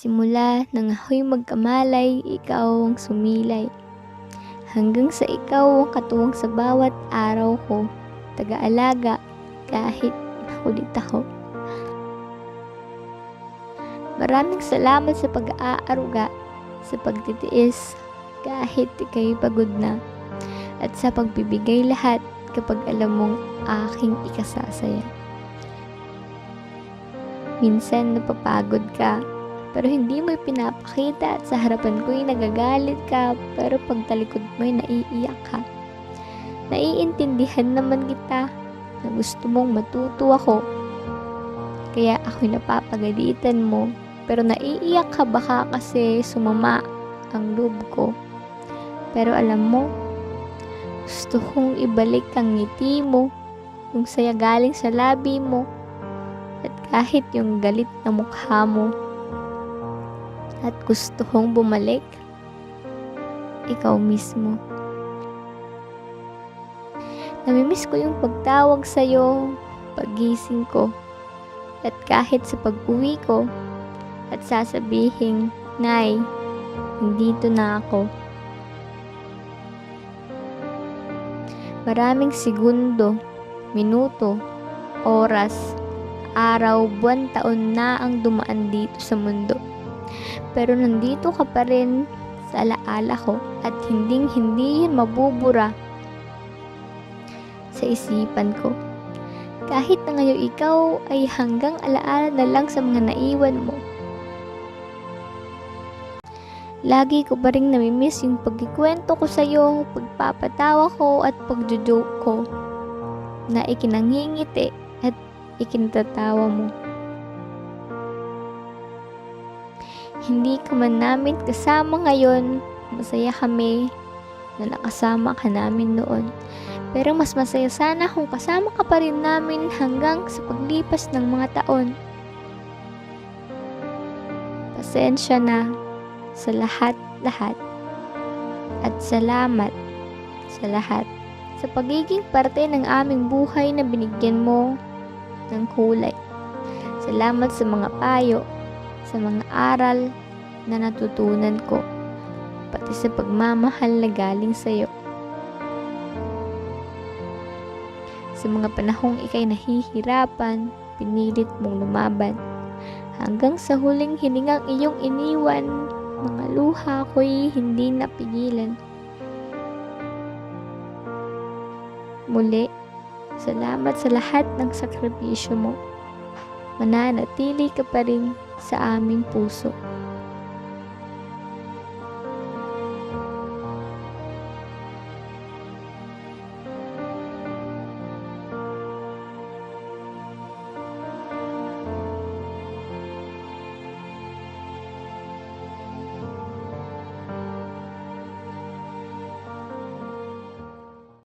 Simula nang ako'y magkamalay, ikaw ang sumilay. Hanggang sa ikaw ang katuwang sa bawat araw ko, taga-alaga kahit makulit ako. Maraming salamat sa pag-aaruga, sa pagtitiis kahit ika'y pagod na, at sa pagbibigay lahat kapag alam mong aking ikasasaya. Minsan napapagod ka, pero hindi mo pinapakita, at sa harapan ko'y nagagalit ka, pero pagtalikod mo'y naiiyak ka. Naiintindihan naman kita na gusto mong matuto ako, kaya ako'y napapagalitan mo, pero naiiyak ka baka kasi sumama ang loob ko. Pero alam mo, gusto kong ibalik ang ngiti mo, yung saya galing sa labi mo, at kahit yung galit na mukha mo. At gusto kong bumalik, ikaw mismo. Namimiss ko yung pagtawag sa'yo, pagising ko, at kahit sa pag-uwi ko, at sasabihin, Nay, nandito na ako. Maraming segundo, minuto, oras, araw, buwan, taon na ang dumaan dito sa mundo. Pero nandito ka pa rin sa alaala ko, at hindi yun mabubura sa isipan ko. Kahit na ngayon ikaw ay hanggang alaala na lang sa mga naiwan mo. Lagi ko pa rin namimiss yung pagkikwento ko sa'yo, pagpapatawa ko at pagjojoke ko na ikinangingiti at ikinatatawa mo. Hindi ka man namin kasama ngayon, masaya kami na nakasama ka namin noon. Pero mas masaya sana kung kasama ka pa rin namin hanggang sa paglipas ng mga taon. Pasensya na sa lahat-lahat. At salamat sa lahat. Sa pagiging parte ng aming buhay na binigyan mo ng kulay. Salamat sa mga payo, sa mga aral na natutunan ko, pati sa pagmamahal na galing sa'yo. Sa mga panahong ika'y nahihirapan, pinilit mong lumaban, hanggang sa huling hiningang iyong iniwan, mga luha ko'y hindi napigilan. Muli, salamat sa lahat ng sakripisyo mo. Mananatili ka pa rin sa aming puso.